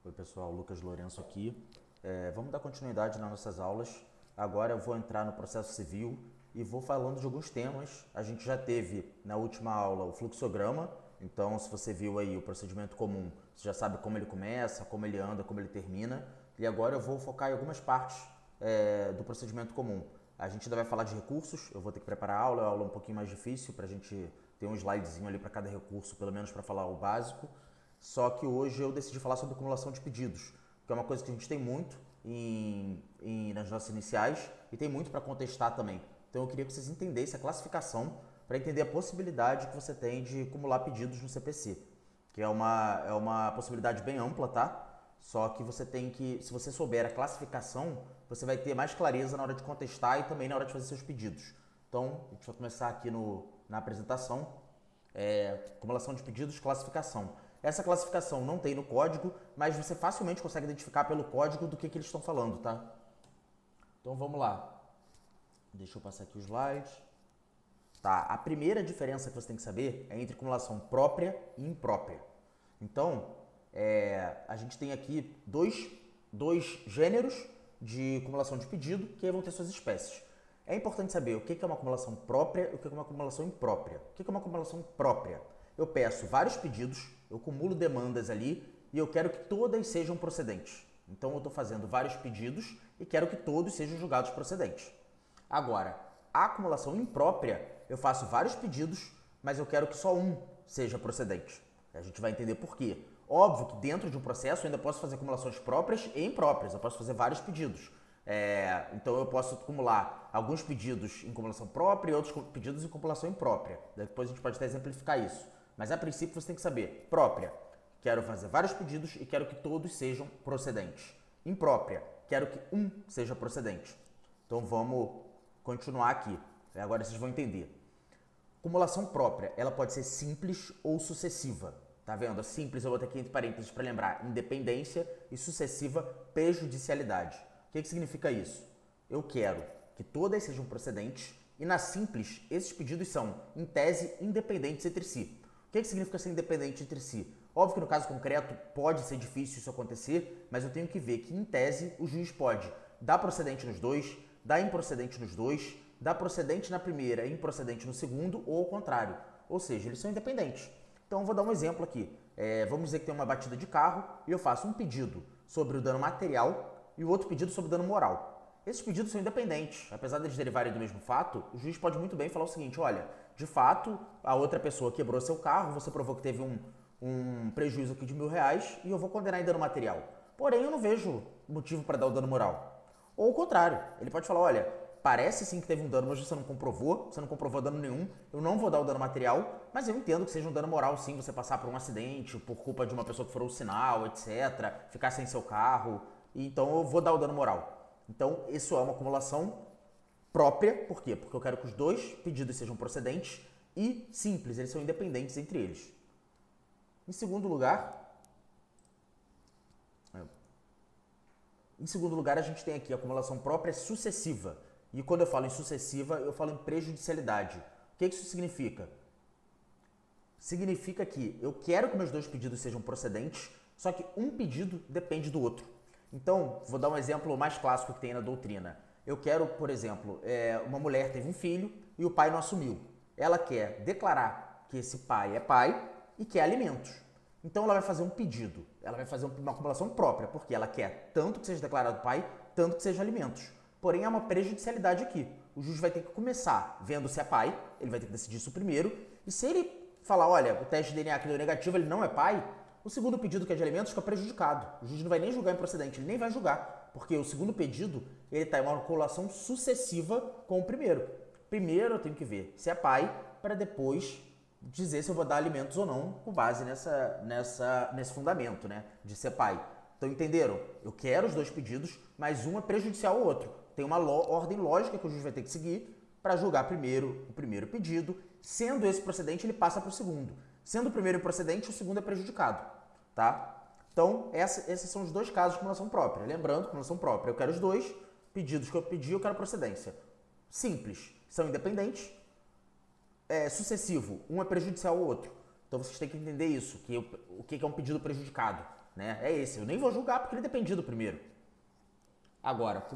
Oi pessoal, Lucas Lourenço aqui. Vamos dar continuidade nas nossas aulas. Agora eu vou entrar no processo civil e vou falando de alguns temas. A gente já teve na última aula o fluxograma, então se você viu aí o procedimento comum, você já sabe como ele começa, como ele anda, como ele termina. E agora eu vou focar em algumas partes do procedimento comum. A gente ainda vai falar de recursos, eu vou ter que preparar a aula é um pouquinho mais difícil para a gente ter um slidezinho ali para cada recurso, pelo menos para falar o básico. Só que hoje eu decidi falar sobre acumulação de pedidos, que é uma coisa que a gente tem muito nas nossas iniciais e tem muito para contestar também. Então eu queria que vocês entendessem a classificação para entender a possibilidade que você tem de acumular pedidos no CPC, que é uma possibilidade bem ampla, tá? Só que você tem que, se você souber a classificação, você vai ter mais clareza na hora de contestar e também na hora de fazer seus pedidos. Então, a gente vai começar aqui na apresentação. Acumulação de pedidos, classificação. Essa classificação não tem no código, mas você facilmente consegue identificar pelo código do que eles estão falando, tá? Então vamos lá. Deixa eu passar aqui os slides. Tá, a primeira diferença que você tem que saber é entre acumulação própria e imprópria. Então, a gente tem aqui dois gêneros de acumulação de pedido que vão ter suas espécies. É importante saber o que é uma acumulação própria e o que é uma acumulação imprópria. O que é uma acumulação própria? Eu peço vários pedidos, eu acumulo demandas ali e eu quero que todas sejam procedentes. Então eu estou fazendo vários pedidos e quero que todos sejam julgados procedentes. Agora, a acumulação imprópria, eu faço vários pedidos, mas eu quero que só um seja procedente. A gente vai entender por quê. Óbvio que dentro de um processo eu ainda posso fazer acumulações próprias e impróprias, eu posso fazer vários pedidos. Então eu posso acumular alguns pedidos em acumulação própria e outros pedidos em acumulação imprópria. Depois a gente pode até exemplificar isso. Mas a princípio você tem que saber, própria, quero fazer vários pedidos e quero que todos sejam procedentes. Imprópria, quero que um seja procedente. Então vamos continuar aqui. Agora vocês vão entender. Acumulação própria, ela pode ser simples ou sucessiva. Tá vendo? A simples eu vou ter aqui entre parênteses para lembrar independência e sucessiva prejudicialidade. O que significa isso? Eu quero que todas sejam procedentes e na simples esses pedidos são, em tese, independentes entre si. O que significa ser independente entre si? Óbvio que no caso concreto pode ser difícil isso acontecer, mas eu tenho que ver que, em tese, o juiz pode dar procedente nos dois, dar improcedente nos dois, dar procedente na primeira e improcedente no segundo, ou ao contrário. Ou seja, eles são independentes. Então, eu vou dar um exemplo aqui. Vamos dizer que tem uma batida de carro e eu faço um pedido sobre o dano material e o outro pedido sobre o dano moral. Esses pedidos são independentes. Apesar de eles derivarem do mesmo fato, o juiz pode muito bem falar o seguinte, olha, de fato, a outra pessoa quebrou seu carro, você provou que teve um prejuízo aqui de R$ 1.000 e eu vou condenar em dano material. Porém, eu não vejo motivo para dar o dano moral. Ou o contrário, ele pode falar, olha, parece sim que teve um dano, mas você não comprovou dano nenhum, eu não vou dar o dano material, mas eu entendo que seja um dano moral sim, você passar por um acidente, por culpa de uma pessoa que furou o sinal, etc., ficar sem seu carro, então eu vou dar o dano moral. Então, isso é uma acumulação própria, por quê? Porque eu quero que os dois pedidos sejam procedentes e simples, eles são independentes entre eles. Em segundo lugar, a gente tem aqui a acumulação própria sucessiva. E quando eu falo em sucessiva, eu falo em prejudicialidade. O que isso significa? Significa que eu quero que meus dois pedidos sejam procedentes, só que um pedido depende do outro. Então, vou dar um exemplo mais clássico que tem na doutrina. Eu quero, por exemplo, uma mulher teve um filho e o pai não assumiu. Ela quer declarar que esse pai é pai e quer alimentos. Então ela vai fazer um pedido, ela vai fazer uma acumulação própria, porque ela quer tanto que seja declarado pai, tanto que seja alimentos. Porém, há uma prejudicialidade aqui. O juiz vai ter que começar vendo se é pai, ele vai ter que decidir isso primeiro, e se ele falar, olha, o teste de DNA que deu negativo, ele não é pai, o segundo pedido, que é de alimentos, fica prejudicado. O juiz não vai nem julgar improcedente, ele nem vai julgar, porque o segundo pedido, ele está em uma acumulação sucessiva com o primeiro. Primeiro eu tenho que ver se é pai, para depois dizer se eu vou dar alimentos ou não, com base nesse fundamento, né, de ser pai. Então entenderam? Eu quero os dois pedidos, mas um é prejudicial ao outro. Tem uma ordem lógica que o juiz vai ter que seguir para julgar primeiro o primeiro pedido. Sendo esse procedente, ele passa para o segundo. Sendo o primeiro improcedente, o segundo é prejudicado. Tá? Então, esses são os dois casos de acumulação própria. Lembrando, acumulação própria, eu quero os dois pedidos que eu pedi, eu quero procedência. Simples, são independentes. Sucessivo, um é prejudicial ao outro. Então vocês têm que entender isso, que o que é um pedido prejudicado. né? É esse. Eu nem vou julgar porque ele dependia do primeiro. Agora,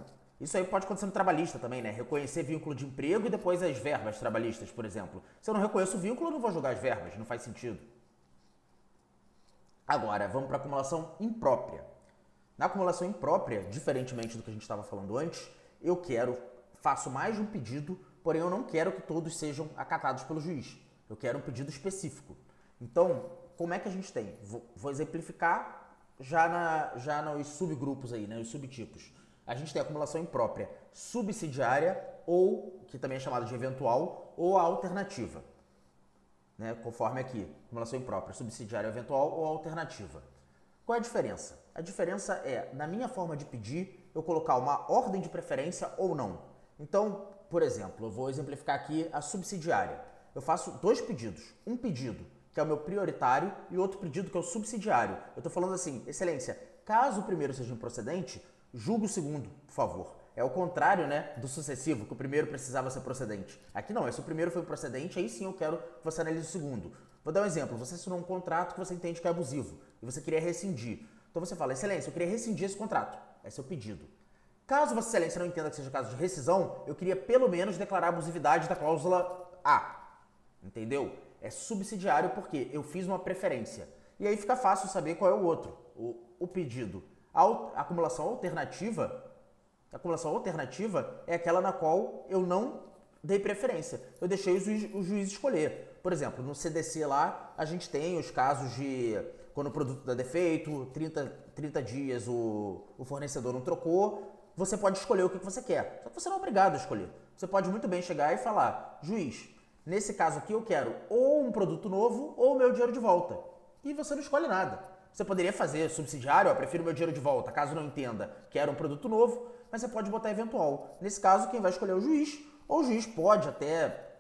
isso aí pode acontecer no trabalhista também, né? Reconhecer vínculo de emprego e depois as verbas trabalhistas, por exemplo. Se eu não reconheço o vínculo, eu não vou julgar as verbas, não faz sentido. Agora, vamos para a acumulação imprópria. Na acumulação imprópria, diferentemente do que a gente estava falando antes, faço mais de um pedido, porém eu não quero que todos sejam acatados pelo juiz. Eu quero um pedido específico. Então, como é que a gente tem? Vou exemplificar já nos subgrupos aí, né, os subtipos. A gente tem a acumulação imprópria subsidiária, ou, que também é chamada de eventual, ou a alternativa. Né, conforme aqui, acumulação imprópria, subsidiária, eventual ou alternativa. Qual é a diferença? A diferença é, na minha forma de pedir, eu colocar uma ordem de preferência ou não. Então, por exemplo, eu vou exemplificar aqui a subsidiária. Eu faço dois pedidos. Um pedido, que é o meu prioritário, e outro pedido, que é o subsidiário. Eu estou falando assim, excelência, caso o primeiro seja improcedente, julgue o segundo, por favor. É o contrário, né, do sucessivo, que o primeiro precisava ser procedente. Aqui não, se o primeiro foi procedente, aí sim eu quero que você analise o segundo. Vou dar um exemplo, você assinou um contrato que você entende que é abusivo e você queria rescindir. Então você fala, excelência, eu queria rescindir esse contrato. Esse é o pedido. Caso Vossa Excelência não entenda que seja caso de rescisão, eu queria pelo menos declarar a abusividade da cláusula A. Entendeu? É subsidiário porque eu fiz uma preferência. E aí fica fácil saber qual é o outro. O pedido. A acumulação alternativa é aquela na qual eu não dei preferência. Eu deixei o juiz escolher. Por exemplo, no CDC lá, a gente tem os casos de quando o produto dá defeito, 30 dias o fornecedor não trocou, você pode escolher o que você quer. Só que você não é obrigado a escolher. Você pode muito bem chegar e falar, juiz, nesse caso aqui eu quero ou um produto novo ou o meu dinheiro de volta. E você não escolhe nada. Você poderia fazer subsidiário, eu prefiro meu dinheiro de volta, caso não entenda, quero um produto novo, mas você pode botar eventual. Nesse caso, quem vai escolher é o juiz, ou o juiz pode até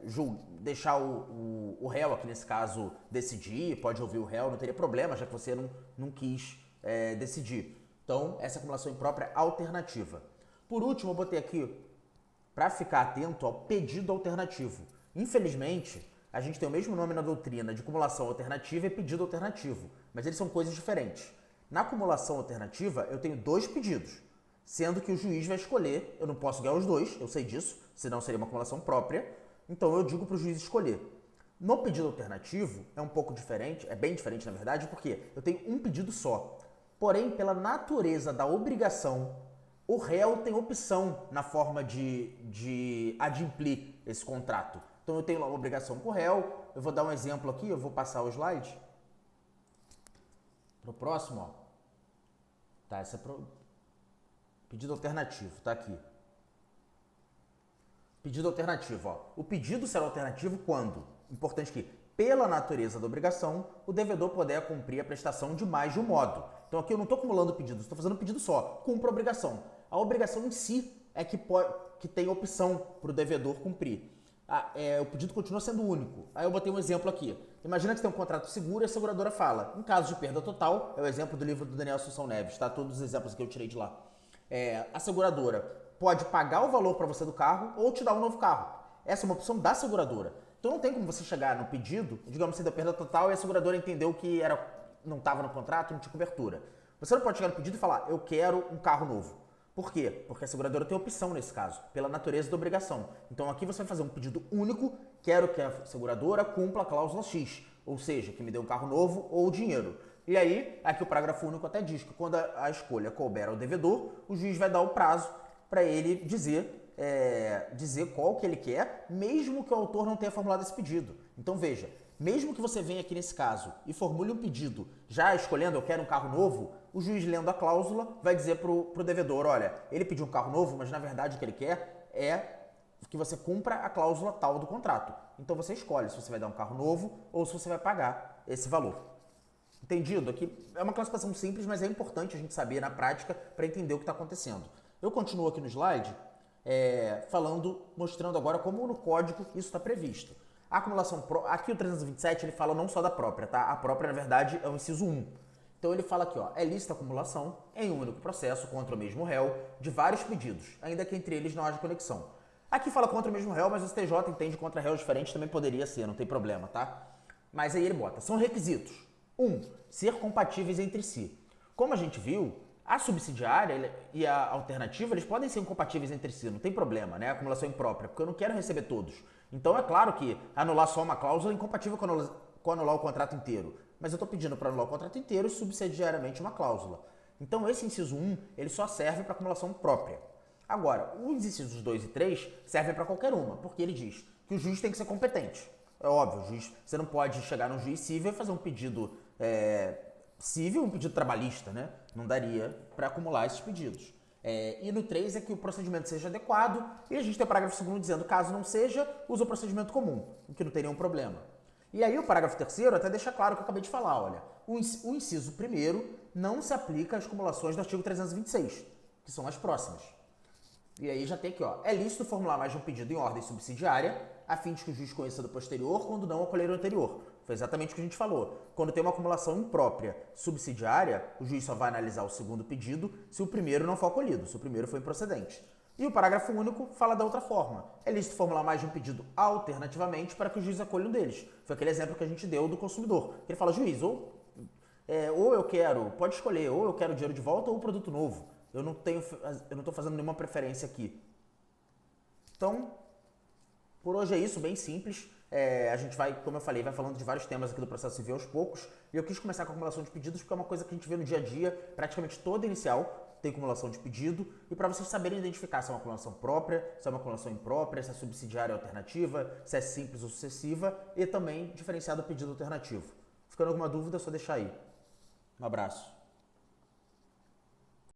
deixar o réu, aqui nesse caso, decidir, pode ouvir o réu, não teria problema, já que você não quis decidir. Então, essa acumulação imprópria alternativa. Por último, eu botei aqui, para ficar atento ao pedido alternativo. Infelizmente, a gente tem o mesmo nome na doutrina de acumulação alternativa e pedido alternativo, mas eles são coisas diferentes. Na acumulação alternativa, eu tenho dois pedidos, sendo que o juiz vai escolher, eu não posso ganhar os dois, eu sei disso, senão seria uma acumulação própria, então eu digo para o juiz escolher. No pedido alternativo, é um pouco diferente, é bem diferente na verdade, porque eu tenho um pedido só. Porém, pela natureza da obrigação, o réu tem opção na forma de adimplir esse contrato. Então eu tenho lá uma obrigação com o réu, eu vou dar um exemplo aqui, eu vou passar o slide. Pro próximo, ó. Tá, esse é pedido alternativo, tá aqui. Pedido alternativo, ó. O pedido será alternativo quando, importante aqui, pela natureza da obrigação, o devedor poder cumprir a prestação de mais de um modo. Então aqui eu não estou acumulando pedidos, estou fazendo um pedido só, cumpra a obrigação. A obrigação em si é que tem opção para o devedor cumprir. O pedido continua sendo único. Aí eu botei um exemplo aqui. Imagina que você tem um contrato seguro e a seguradora fala, em caso de perda total, é o exemplo do livro do Daniel Assunção Neves, tá? Todos os exemplos que eu tirei de lá. A seguradora pode pagar o valor para você do carro ou te dar um novo carro. Essa é uma opção da seguradora. Então não tem como você chegar no pedido, digamos que você deu perda total e a seguradora entendeu que não estava no contrato, não tinha cobertura. Você não pode chegar no pedido e falar, eu quero um carro novo. Por quê? Porque a seguradora tem opção nesse caso, pela natureza da obrigação. Então aqui você vai fazer um pedido único, quero que a seguradora cumpra a cláusula X, ou seja, que me dê um carro novo ou dinheiro. E aí, aqui o parágrafo único até diz que quando a escolha couber ao devedor, o juiz vai dar o prazo para ele dizer qual que ele quer, mesmo que o autor não tenha formulado esse pedido. Então veja, mesmo que você venha aqui nesse caso e formule um pedido já escolhendo eu quero um carro novo, o juiz lendo a cláusula vai dizer pro devedor, olha, ele pediu um carro novo, mas na verdade o que ele quer é que você cumpra a cláusula tal do contrato. Então você escolhe se você vai dar um carro novo ou se você vai pagar esse valor. Entendido? Aqui é uma classificação simples, mas é importante a gente saber na prática para entender o que está acontecendo. Eu continuo aqui no slide mostrando agora como no código isso está previsto. A acumulação, aqui o 327 ele fala não só da própria, tá? A própria, na verdade, é o inciso 1. Então ele fala aqui, ó, é lícita a acumulação em um único processo contra o mesmo réu de vários pedidos, ainda que entre eles não haja conexão. Aqui fala contra o mesmo réu, mas o STJ entende contra réus diferentes, também poderia ser, não tem problema, tá? Mas aí ele bota, são requisitos. 1. Ser compatíveis entre si. Como a gente viu, a subsidiária e a alternativa, eles podem ser incompatíveis entre si, não tem problema, né? Acumulação imprópria, porque eu não quero receber todos. Então é claro que anular só uma cláusula é incompatível com anular o contrato inteiro. Mas eu estou pedindo para anular o contrato inteiro e subsidiariamente uma cláusula. Então esse inciso 1, ele só serve para acumulação própria. Agora, os incisos 2 e 3 servem para qualquer uma, porque ele diz que o juiz tem que ser competente. É óbvio, o juiz, você não pode chegar num juiz civil e fazer um pedido civil, um pedido trabalhista, né? Não daria para acumular esses pedidos. E no 3 é que o procedimento seja adequado, e a gente tem o parágrafo 2º dizendo, caso não seja, usa o procedimento comum, o que não tem nenhum problema. E aí o parágrafo 3º até deixa claro o que eu acabei de falar, olha, o inciso 1º não se aplica às acumulações do artigo 326, que são as próximas. E aí já tem aqui, ó, é lícito formular mais de um pedido em ordem subsidiária, a fim de que o juiz conheça do posterior, quando não acolher o anterior. Foi exatamente o que a gente falou. Quando tem uma acumulação imprópria subsidiária, o juiz só vai analisar o segundo pedido se o primeiro não for acolhido, se o primeiro for improcedente. E o parágrafo único fala da outra forma. É lícito formular mais de um pedido alternativamente para que o juiz acolha um deles. Foi aquele exemplo que a gente deu do consumidor. Ele fala, juiz, ou eu quero, pode escolher, ou eu quero dinheiro de volta ou o produto novo. Eu não estou fazendo nenhuma preferência aqui. Então, por hoje é isso, bem simples. A gente vai, como eu falei, vai falando de vários temas aqui do processo civil aos poucos. E eu quis começar com a acumulação de pedidos porque é uma coisa que a gente vê no dia a dia, praticamente toda inicial tem acumulação de pedido. E para vocês saberem identificar se é uma acumulação própria, se é uma acumulação imprópria, se é subsidiária ou alternativa, se é simples ou sucessiva e também diferenciar do pedido alternativo. Ficando alguma dúvida, é só deixar aí. Um abraço.